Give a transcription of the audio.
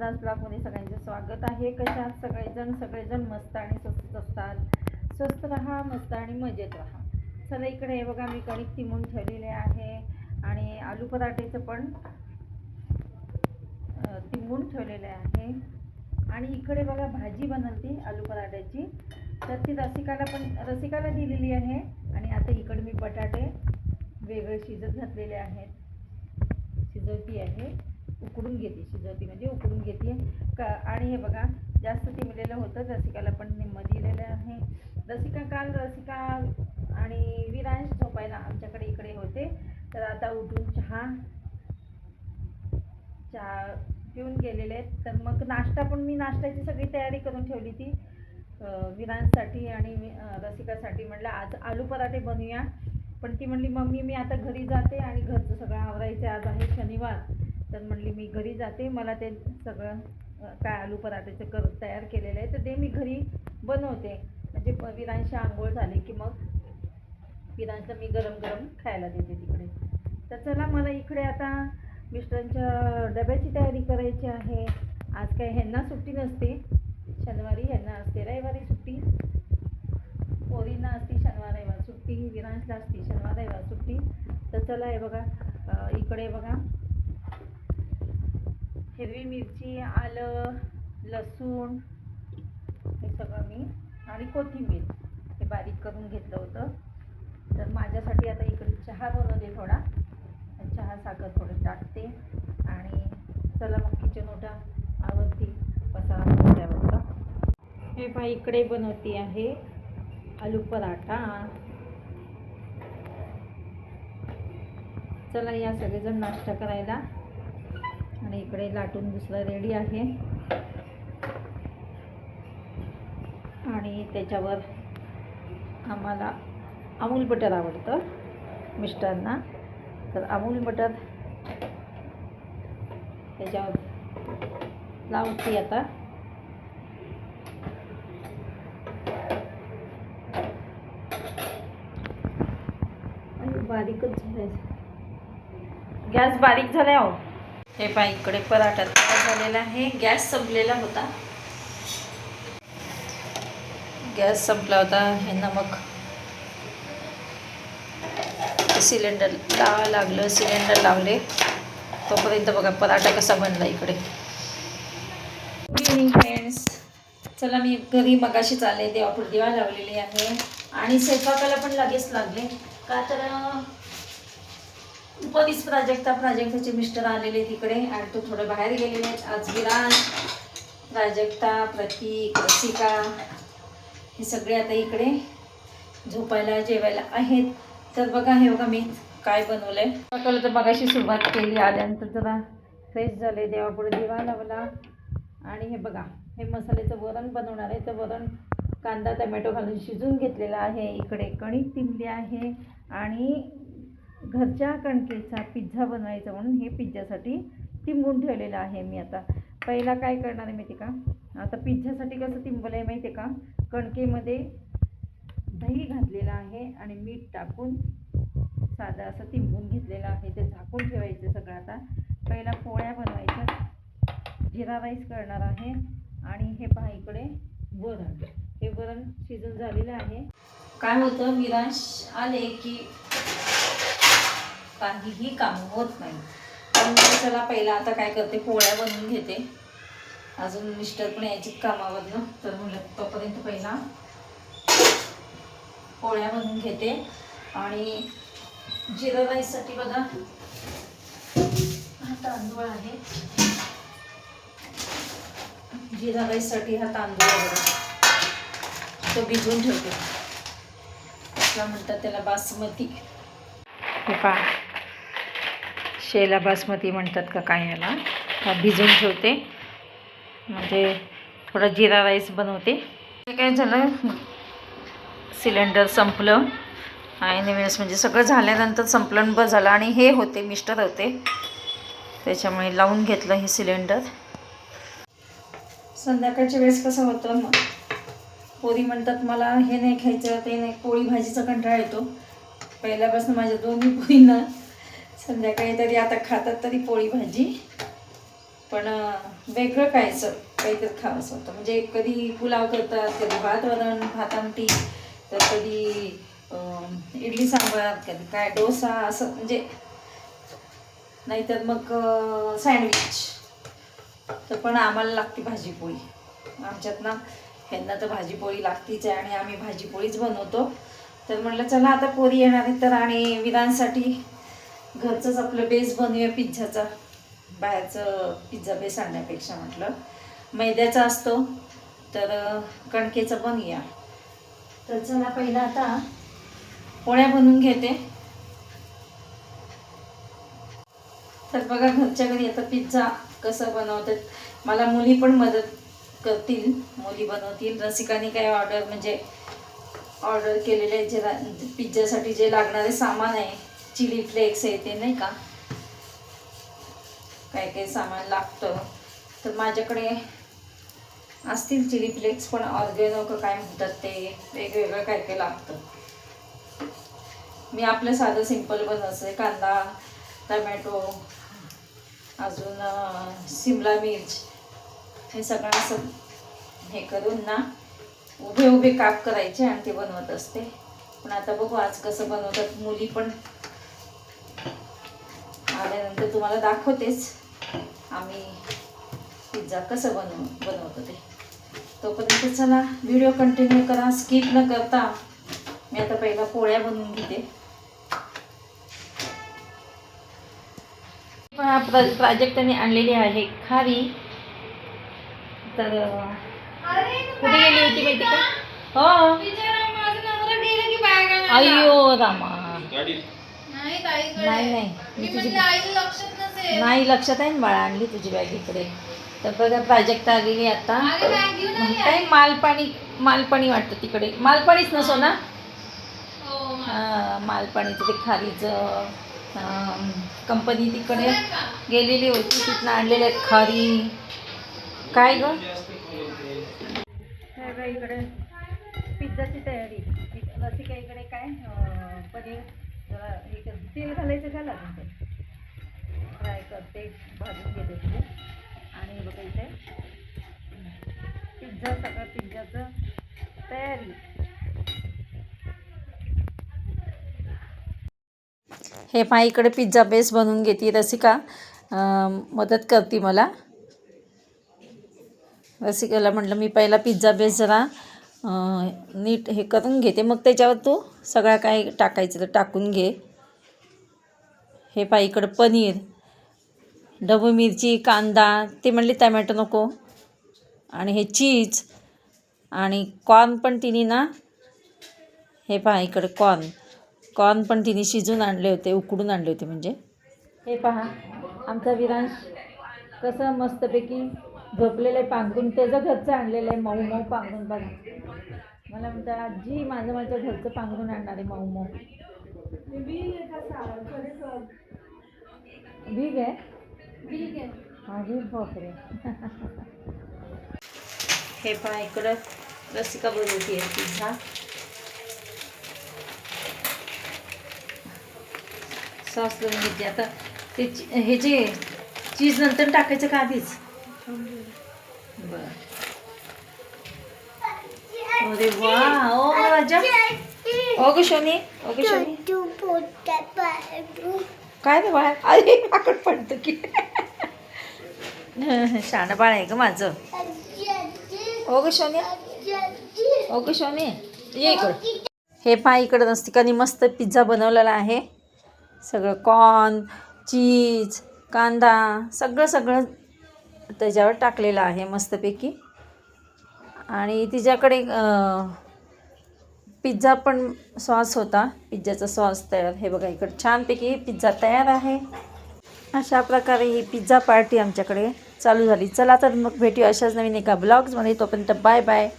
सुधास ब्लॉगमध्ये सगळ्यांचे स्वागत आहे। कशा आहात सगळेजण मस्त आणि स्वस्त असतात। स्वस्त राहा, मस्त आणि मजेत राहा। चला इकडे हे बघा, मी कणिक तिमून ठेवलेले आहे आणि आलू पराठेचं पण तिमून ठेवलेले आहे। आणि इकडे बघा भाजी बनवते आलू पराठ्याची, तर ती रसिकाला दिलेली आहे। आणि आता इकडे मी बटाटे वेगळे शिजत घातलेले आहेत, शिजवती आहे, उकडून घेते, शिजवती म्हणजे उकडून घेते आणि हे बघा जास्त तिमलेलं होतं, रसिकाला पण निम्म दिलेलं आहे। रसिका आणि विरांश झोपायला आमच्याकडे इकडे होते, तर आता उठून चहा पिऊन गेलेले आहेत। तर मग मी नाश्त्याची सगळी तयारी करून ठेवली ती विरांशसाठी आणि रसिकासाठी। म्हटलं आज आलू पराठे बनवूया, पण ती म्हणली मम्मी मी आता घरी जाते आणि घरचं सगळं आवरायचं, आज आहे शनिवार। तर म्हणली मी घरी जाते, मला ते सगळं काय आलू पराठेचं तयार केलेलं आहे तर ते मी घरी बनवते, म्हणजे विरांशी आंघोळ झाली की मग विरांशला मी गरम गरम खायला देते तिकडे। तर चला, मला इकडे आता मिस्टरांच्या डब्याची तयारी करायची आहे। आज काय ह्यांना सुट्टी नसते, शनिवारी ह्यांना असते, रविवारी सुट्टी, पोरींना असते शनिवार रविवार सुट्टी, विरांशला असते शनिवार रविवार सुट्टी। तर चला हे बघा, इकडे बघा हिरवी मिरची, आलं, लसूण हे सगळं मी आणि कोथिंबीर हे बारीक करून घेतलं होतं। तर माझ्यासाठी आता इकडे चहा बनवते थोडा, चहा साखर थोडं टाकते आणि चला मग किचन ओटा आवरती, पसारा मोठ्यावरचा। हे पहा इकडे बनवती आहे आलू पराठा। चला या सगळेजण नाश्ता करायला, आणि इकडे लाटून दुसरा रेडी आहे आणि त्याच्यावर आम्हाला अमूल बटर आवडतं मिस्टरांना, तर अमूल बटर त्याच्यावर लावते आता। बारीकच झाले, गॅस बारीक झाला हो। हे पहा इकडे पराठा तयार झालेला आहे, गॅस संपलेला होता, गॅस संपला होता ह्यांना, मग सिलेंडर लावावं लागलं, सिलेंडर लावले तोपर्यंत बघा पराठा कसा बनला इकडे। गुड इव्हनिंग फ्रेंड्स, चला मी घरी मगाशीच आले, देवापुढे दिवा लावलेली आहे आणि स्वयंपाकाला पण लगेच लागले, का तर उपदिस प्राजक्ताचे मिस्टर आलेले तिकडे आणि तो थोडं बाहेर गेलेले आहेत। आज विरांश, प्राजक्ता, प्रतीक, रसिका हे सगळे आता इकडे झोपायला जेवायला आहेत। तर बघा हे बघा मी काय बनवलंय, सकाळी तर मगाशी सुरुवात केली, आल्यानंतर जरा फ्रेश झाले, देवापुढे दिवा लावला आणि हे बघा हे मसाल्याचं वरण बनवणार आहे। तर वरण कांदा टमॅटो घालून शिजून घेतलेला आहे, इकडे कणिक तिंबली आहे आणि घरच्या कणकेचा पिझ्झा बनवायचा म्हणून हे पिझ्झासाठी तिंबून ठेवलेलं आहे मी। आता पहिला काय करणार आहे माहिती का, आता पिझ्झासाठी कसं तिंबलं आहे माहिती आहे का, कणकेमध्ये दही घातलेलं आहे आणि मीठ टाकून साधं असं तिंबून घेतलेलं आहे, ते झाकून ठेवायचं सगळं। आता पहिला पोळ्या बनवायच्या, जिरा राईस करणार आहे आणि हे पहा इकडे वरण, हे वरण शिजून झालेलं आहे। काय होतं विरांश आले की काहीही काम होत नाही, पण चला पहिला आता काय करते, पोळ्या बनवून घेते, अजून मिस्टर पण यायचे कामावरनं, तर म्हणलं तोपर्यंत पहिला पोळ्या बनवून घेते। आणि जिरा राईससाठी बघा हा तांदूळ आहे, जिरा राईससाठी हा तांदूळ बघा तो भिजवून ठेवते, असला म्हणतात त्याला बासमती, हे पहा शेला बासमती म्हणतात का काय याला, हा भिजवून ठेवते म्हणजे थोडा जिरा राईस बनवते। ते काय झालं, सिलेंडर संपलं आणि वेळेस म्हणजे सगळं झाल्यानंतर संपलं बस झालं, आणि हे होते मिस्टर होते त्याच्यामुळे लावून घेतलं हे सिलेंडर। संध्याकाळच्या वेळेस कसं होतं, मग पोरी म्हणतात मला हे नाही खायचं ते नाही, पोळी भाजीचा कंटाळा येतो। पहिल्यापासून माझ्या दोन्ही पोरींना संध्याकाळी तरी आता खातात तरी पोळी भाजी, पण वेगळं खायचं, काहीतरी खावंसं होतं. म्हणजे कधी पुलाव करतात, कधी भात वरण, भात आमटी, तर कधी इडली सांबार, कधी काय डोसा, असं म्हणजे. नाहीतर मग सँडविच. तर पण आम्हाला लागते भाजीपोळी. आमच्यात ना ह्यांना तर भाजीपोळी लागतीच आहे आणि आम्ही भाजीपोळीच बनवतो. तर म्हटलं चला आता पोरी येणार आहे तर, आणि विरांसाठी घरचंच आपलं बेस बनवूया पिझ्झाचा. बाहेरचं पिझ्झा बेस आणण्यापेक्षा म्हटलं मैद्याचा असतो तर कणकेचं बनवूया. तर चला पहिला आता पोळ्या बनवून घेते. तर बघा घरच्या घरी आता पिझ्झा कसं बनवतात मला मुली पण मदत करतील, मुली बनवतील. रसिकाने काय ऑर्डर केलेले जे पिझ्झासाठी जे लागणारे सामान आहे, चिली फ्लेक्स आहे ते नाही का, काय काय सामान लागतं. तर माझ्याकडे असतील चिली फ्लेक्स, पण ऑर्गेनो का काय म्हणतात ते वेगवेगळं काय काय लागतं. मी आपलं साधं सिंपल बनवायचं, कांदा, टमॅटो, अजून शिमला मिर्च, हे सगळं असं हे करून ना उभे उभे काप करायचे आणि ते बनवत असते. पण आता बघू आज कसं बनवतात. मुली पण आल्यानंतर तुम्हाला दाखवतेच आम्ही पिझ्झा कसं बनवतो ते. तोपर्यंत चला व्हिडिओ कंटिन्यू करा, स्किप न करता. मी आता पहिला पोळ्या बनवून घेते. प्राजक्ताने आणलेली आहे खारी. तर कुठे गेली होती माहिती का? हो अय्यो रामा, नाही मी तुझी नाही लक्षात आहे ना बाळा, आणली तुझी बॅग इकडे. तर बघा प्राजक्ता आलेली आता. काय मालपाणी वाटतं तिकडे. मालपाणीच नसो ना, हां मालपाणीचं ते खारीचं कंपनी तिकडे गेलेली होती, तिथनं आणलेले आहेत खारी. काय ग इकडे पिझ्झाची तयारी. रसिका इकडे काय पनीर जरा हे तेल घालायचं झालं ते फ्राय करते, भाजून घेते तिथे. आणि बघा इथे पिझ्झा, सगळं पिझ्झाचं तयारी. हे पहा इकडे पिझ्झा बेस बनवून घेते रसिका, मदत करते मला. रसिकाला म्हटलं मी पहिला पिझ्झा बेस जरा नीट हे करून घेते, मग त्याच्यावर तू सगळा काय टाकायचं तर टाकून घे. हे पहा इकडं पनीर, ढबू मिरची, कांदा, ते म्हणले टमॅटो नको, आणि हे चीज आणि कॉर्न पण तिने ना, हे पहा इकडे कॉर्न पण तिने शिजून आणले होते, उकडून आणले होते म्हणजे. हे पहा आमचा विरांश कसं मस्तपैकी झोपलेलं आहे पांघरून. त्याचं घरचं आणलेलं आहे मऊ मऊ पांघरून. बघा मला म्हणतात आजी माझं घरचं पांघरून आणणार आहे मऊ मऊ. भीग आहे हा, भीग बापरे. हे पहा इकडं रसिका बनवते पिझ्झा. सॉस लावून घेते आता. ते हे जे चीज नंतर टाकायचं का आधीच? बरं. अरे वा, ओ राजा, ओ ग शोनी, काय रे बाळा? अरे पाकड पडतं की. शाणं बाळ आहे ग माझं. ओ ग शोनी, ये इकडं. हे पहा इकडं नसतिकानी मस्त पिझ्झा बनवलेला आहे. सगळं कॉर्न, चीज, कांदा, सगळं त्याच्यावर टाकलेलं आहे मस्तपैकी. आणि तिच्याकडे पिझ्झा पण सॉस होता, पिझ्झाचा सॉस तयार. हे बघा इकडे छानपैकी पिझ्झा तयार आहे. अशा प्रकारे ही पिझ्झा पार्टी आमच्याकडे चालू झाली. चला तर मग भेटूया अशाच नवीन एका ब्लॉग्समध्ये. तोपर्यंत बाय बाय.